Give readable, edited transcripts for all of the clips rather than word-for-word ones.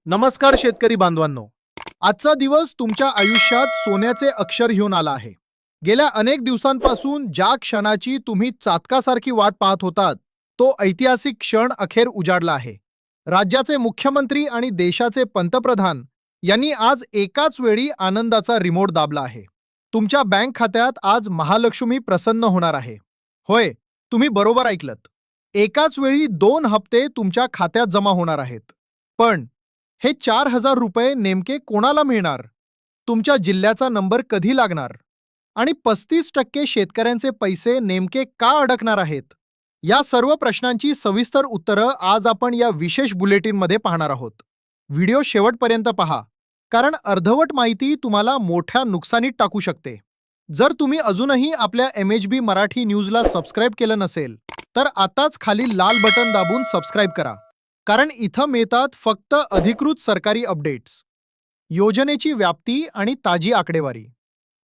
नमस्कार शेतकरी बांधवांनो. आजचा दिवस तुमच्या आयुष्यात सोन्याचे अक्षर घेऊन आला आहे. गेल्या अनेक दिवसांपासून ज्या क्षणाची तुम्ही चातकासारखी वाट पाहत होतात, तो ऐतिहासिक क्षण अखेर उजाडला आहे. राज्याचे मुख्यमंत्री आणि देशाचे पंतप्रधान यांनी आज एकाच वेळी आनंदाचा रिमोट दाबला आहे. तुमच्या बँक खात्यात आज महालक्ष्मी प्रसन्न होणार आहे. होय, तुम्ही बरोबर ऐकलत. एकाच वेळी 2 हप्ते तुमच्या खात्यात जमा होणार आहेत. पण हे 4,000 रुपये नेमके कोणाला मिळणार? तुमच्या जिल्ह्याचा नंबर कधी लागणार? आणि 35% शेतकऱ्यांचे पैसे नेमके का अडकणार आहेत? या सर्व प्रश्नांची सविस्तर उत्तरं आज आपण या विशेष बुलेटिनमध्ये पाहणार आहोत. व्हिडिओ शेवटपर्यंत पहा, कारण अर्धवट माहिती तुम्हाला मोठ्या नुकसानीत टाकू शकते. जर तुम्ही अजूनही आपल्या MHB मराठी न्यूजला सबस्क्राईब केलं नसेल, तर आताच खाली लाल बटन दाबून सबस्क्राईब करा. कारण इथं मिळतात फक्त अधिकृत सरकारी अपडेट्स, योजनेची व्याप्ती आणि ताजी आकडेवारी.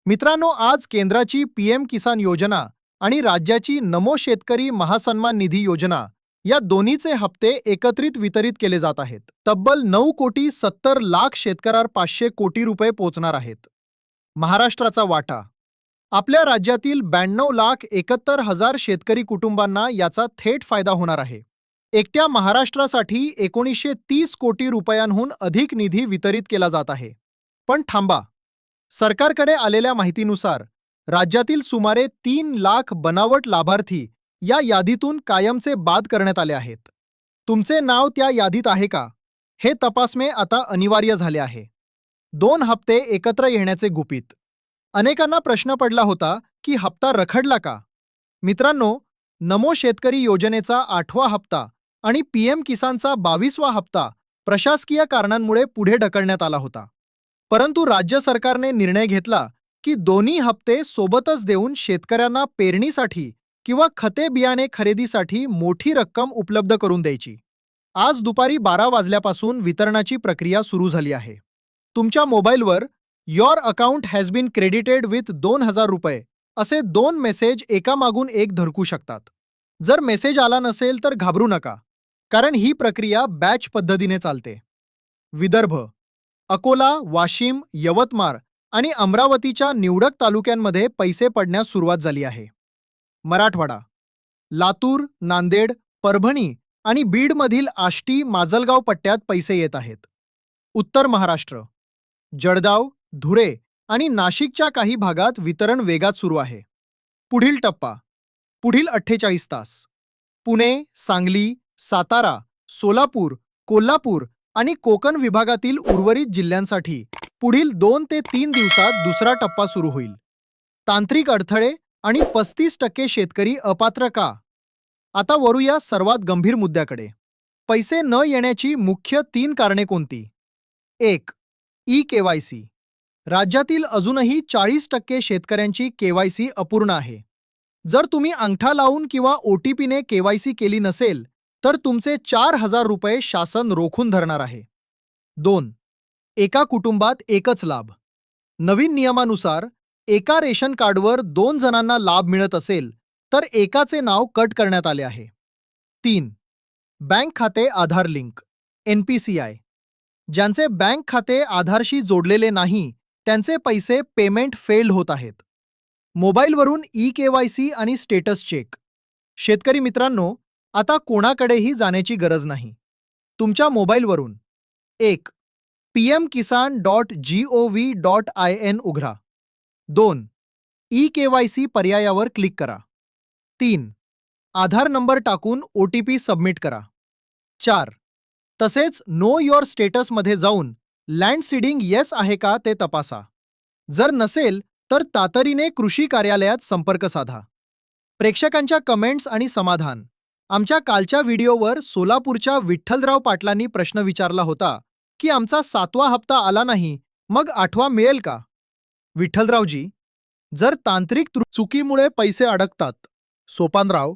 मित्रांनो, आज केंद्राची PM किसान योजना आणि राज्याची नमो शेतकरी महासन्मान निधी योजना या दोन्हीचे हप्ते एकत्रित वितरित केले जात आहेत. तब्बल 9,70,00,000 शेतकऱ्यांवर 500 कोटी रुपये पोहोचणार आहेत. महाराष्ट्राचा वाटा. आपल्या राज्यातील 92,71,000 शेतकरी कुटुंबांना याचा थेट फायदा होणार आहे. एकट्या महाराष्ट्रासाठी 1930 कोटी रुपयांहून अधिक निधी वितरित केला जात आहे. पण थांबा, सरकारकडे आलेल्या माहितीनुसार राज्यातील सुमारे 3 लाख बनावट लाभार्थी या यादीतून कायमचे बाद करण्यात आले आहेत. तुमचे नाव त्या यादीत आहे का, हे तपासणे आता अनिवार्य झाले आहे. 2 हप्ते एकत्र येण्याचे गुपित. अनेकांना प्रश्न पडला होता की हप्ता रखडला का? मित्रांनो, नमो शेतकरी योजनेचा 8वा हप्ता आणि PM किसानचा 22वा हप्ता प्रशासकीय कारणांमुळे पुढे ढकलण्यात आला होता. परंतु राज्य सरकारने निर्णय घेतला की दोन्ही हप्ते सोबतच देऊन शेतकऱ्यांना पेरणीसाठी किंवा खते बियाणे खरेदीसाठी मोठी रक्कम उपलब्ध करून द्यायची. आज दुपारी 12 वाजल्यापासून वितरणाची प्रक्रिया सुरू झाली आहे. तुमच्या मोबाईलवर "your account has been credited with 2,000 रुपये" असे 2 मेसेज एकामागून एक धडकू शकतात. जर मेसेज आला नसेल तर घाबरू नका, कारण ही प्रक्रिया बॅच पद्धतीने चालते. विदर्भ, अकोला, वाशिम, यवतमाळ आणि अमरावतीच्या निवडक तालुक्यांमध्ये पैसे पडण्यास सुरुवात झाली आहे. मराठवाडा, लातूर, नांदेड, परभणी आणि बीडमधील आष्टी, माजलगाव पट्ट्यात पैसे येत आहेत. उत्तर महाराष्ट्र, जळगाव, धुळे आणि नाशिकच्या काही भागात वितरण वेगात सुरू आहे. पुढील टप्पा, पुढील 48 तास. पुणे, सांगली, सातारा, सोलापूर, कोल्हापूर आणि कोकण विभागातील उर्वरित जिल्ह्यांसाठी पुढील 2 ते 3 दिवसात दुसरा टप्पा सुरू होईल. तांत्रिक अडथळे आणि 35% शेतकरी अपात्र का? आता वळूया सर्वात गंभीर मुद्द्याकडे. पैसे न येण्याची मुख्य 3 कारणे कोणती? 1. E-KYC. राज्यातील अजूनही 40% शेतकऱ्यांची KYC अपूर्ण आहे. जर तुम्ही अंगठा लावून किंवा OTPने KYC केली नसेल, तर तुमचे 4,000 रुपये शासन रोखून धरणार आहे. 2. एका कुटुंबात एकच लाभ. नवीन नियमानुसार एका रेशन कार्डवर 2 जणांना लाभ मिळत असेल, तर एकाचे नाव कट करण्यात आले आहे. 3. बँक खाते आधार लिंक NPCI. ज्यांचे बँक खाते आधारशी जोडलेले नाही, त्यांचे पैसे पेमेंट फेल्ड होत आहेत. मोबाईलवरून E-KYC आणि स्टेटस चेक. शेतकरी मित्रांनो, आता कोणाकडेही जाण्याची गरज नाही. तुमच्या मोबाईलवरून 1. pmkisan.gov.in उघडा. 2. E-KYC पर्यायावर क्लिक करा. 3. आधार नंबर टाकून OTP सबमिट करा. 4. तसेच नो युअर स्टेटसमध्ये जाऊन लँड सीडिंग येस आहे का ते तपासा. जर नसेल तर तातडीने कृषी कार्यालयात संपर्क साधा. प्रेक्षकांच्या कमेंट्स आणि समाधान. आमच्या कालच्या व्हिडिओवर सोलापूरच्या विठ्ठलराव पाटलांनी प्रश्न विचारला होता की आमचा 7वा हप्ता आला नाही, मग 8वा मिळेल का? विठ्ठलरावजी, जर तांत्रिक चुकीमुळे पैसे अडकतात. सोपानराव,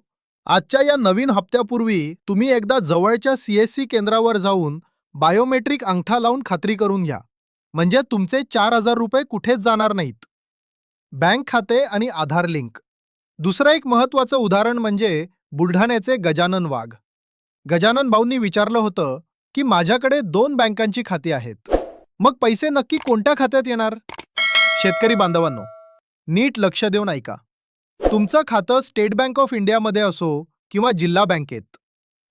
आजच्या या नवीन हप्त्यापूर्वी तुम्ही एकदा जवळच्या CSC केंद्रावर जाऊन बायोमेट्रिक अंगठा लावून खात्री करून घ्या, म्हणजे तुमचे 4,000 रुपये कुठेच जाणार नाहीत. बँक खाते आणि आधार लिंक. दुसरं एक महत्त्वाचं उदाहरण म्हणजे बुलढाण्याचे गजानन वाघ. गजानन भाऊंनी विचारलं होतं की माझ्याकडे 2 बँकांची खाती आहेत. मग पैसे नक्की कोणत्या खात्यात येणार? शेतकरी बांधवांनो, नीट लक्ष देऊन ऐका. तुमचं खातं स्टेट बँक ऑफ इंडियामध्ये असो किंवा जिल्हा बँकेत,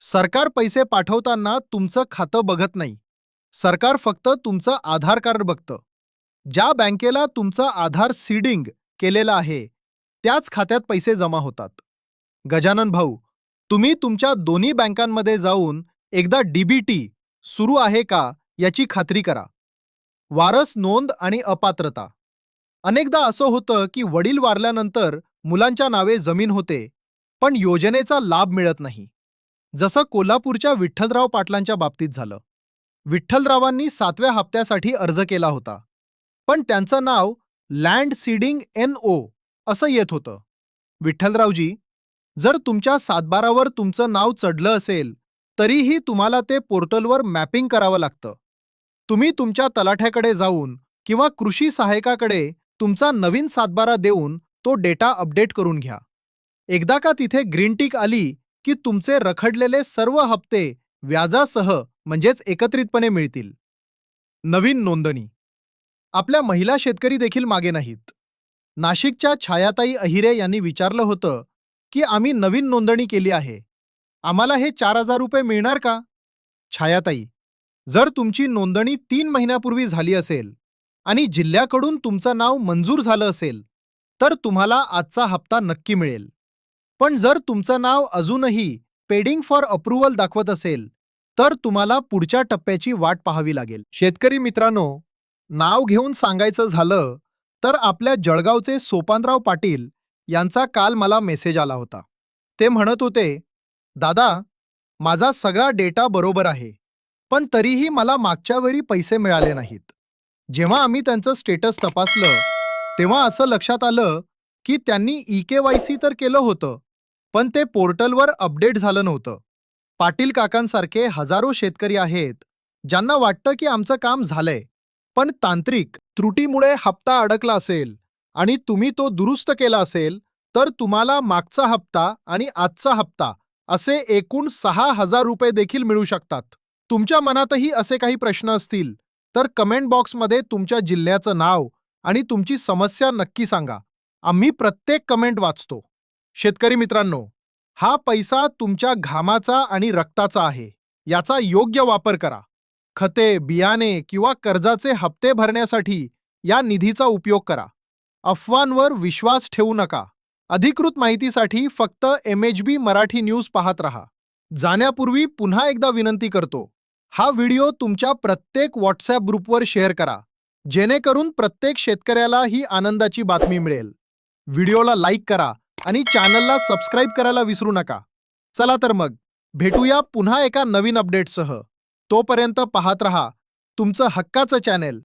सरकार पैसे पाठवताना तुमचं खातं बघत नाही. सरकार फक्त तुमचं आधार कार्ड बघतं. ज्या बँकेला तुमचं आधार सीडिंग केलेलं आहे, त्याच खात्यात पैसे जमा होतात. गजानन भाऊ, तुम्ही तुमच्या दोन्ही बँकांमध्ये जाऊन एकदा डीबीटी सुरू आहे का याची खात्री करा. वारस नोंद आणि अपात्रता. अनेकदा असं होतं की वडील वारल्यानंतर मुलांच्या नावे जमीन होते, पण योजनेचा लाभ मिळत नाही. जसं कोल्हापूरच्या विठ्ठलराव पाटलांच्या बाबतीत झालं. विठ्ठलरावांनी 7व्या हप्त्यासाठी अर्ज केला होता, पण त्यांचं नाव लँड सीडिंग NO असं येत होतं. विठ्ठलरावजी, जर तुमच्या सातबारावर तुमचं नाव चढलं असेल, तरीही तुम्हाला ते पोर्टलवर मॅपिंग करावं लागतं. तुम्ही तुमच्या तलाठ्याकडे जाऊन किंवा कृषी सहाय्यकाकडे तुमचा नवीन सातबारा देऊन तो डेटा अपडेट करून घ्या. एकदा का तिथे ग्रीन टिक आली की तुमचे रखडलेले सर्व हप्ते व्याजासह म्हणजेच एकत्रितपणे मिळतील. नवीन नोंदणी. आपल्या महिला शेतकरी देखील मागे नाहीत. नाशिकच्या छायाताई अहिरे यांनी विचारलं होतं की आम्ही नवीन नोंदणी केली आहे, आम्हाला हे 4,000 रुपये मिळणार का? छायाताई, जर तुमची नोंदणी 3 महिन्यापूर्वी झाली असेल आणि जिल्ह्याकडून तुमचं नाव मंजूर झालं असेल, तर तुम्हाला आजचा हप्ता नक्की मिळेल. पण जर तुमचं नाव अजूनही पेडिंग फॉर अप्रूव्हल दाखवत असेल, तर तुम्हाला पुढच्या टप्प्याची वाट पाहावी लागेल. शेतकरी मित्रांनो, नाव घेऊन सांगायचं झालं तर आपल्या जळगावचे सोपानराव पाटील यांचा काल मला मेसेज आला होता. ते म्हणत होते, दादा, माझा सगळा डेटा बरोबर आहे, पण तरीही मला मागच्या वेळी पैसे मिळाले नाहीत. जेव्हा आम्ही त्यांचं स्टेटस तपासलं, तेव्हा असं लक्षात आलं की त्यांनी EKYC तर केलं होतं, पण ते पोर्टलवर अपडेट झालं नव्हतं. पाटील काकांसारखे हजारो शेतकरी आहेत ज्यांना वाटतं की आमचं काम झालंय, पण तांत्रिक त्रुटीमुळे हप्ता अडकला असेल आणि तुम्ही तो दुरुस्त केला असेल, तर तुम्हाला मागचा हप्ता आणि आजचा हप्ता असे एकूण 6,000 रुपये देखील मिळू शकतात. तुमच्या मनातही असे काही प्रश्न असतील तर कमेंट बॉक्समध्ये तुमच्या जिल्ह्याचं नाव आणि तुमची समस्या नक्की सांगा. आम्ही प्रत्येक कमेंट वाचतो. शेतकरी मित्रांनो, हा पैसा तुमच्या घामाचा आणि रक्ताचा आहे. याचा योग्य वापर करा. खते, बियाणे किंवा कर्जाचे हप्ते भरण्यासाठी या निधीचा उपयोग करा. अफवांवर विश्वास ठेवू नका. अधिकृत माहितीसाठी फक्त MHB मराठी न्यूज पाहत रहा. जाण्यापूर्वी पुन्हा एकदा विनंती करतो, हा व्हिडिओ तुमच्या प्रत्येक व्हॉट्सॲप ग्रुपवर शेअर करा, जेणेकरून प्रत्येक शेतकऱ्याला ही आनंदाची बातमी मिळेल. व्हिडिओला लाईक करा आणि चॅनलला सबस्क्राईब करायला विसरू नका. चला तर मग भेटूया पुन्हा एका नवीन अपडेटसह. तोपर्यंत पाहत रहा तुमचं हक्काचं चॅनेल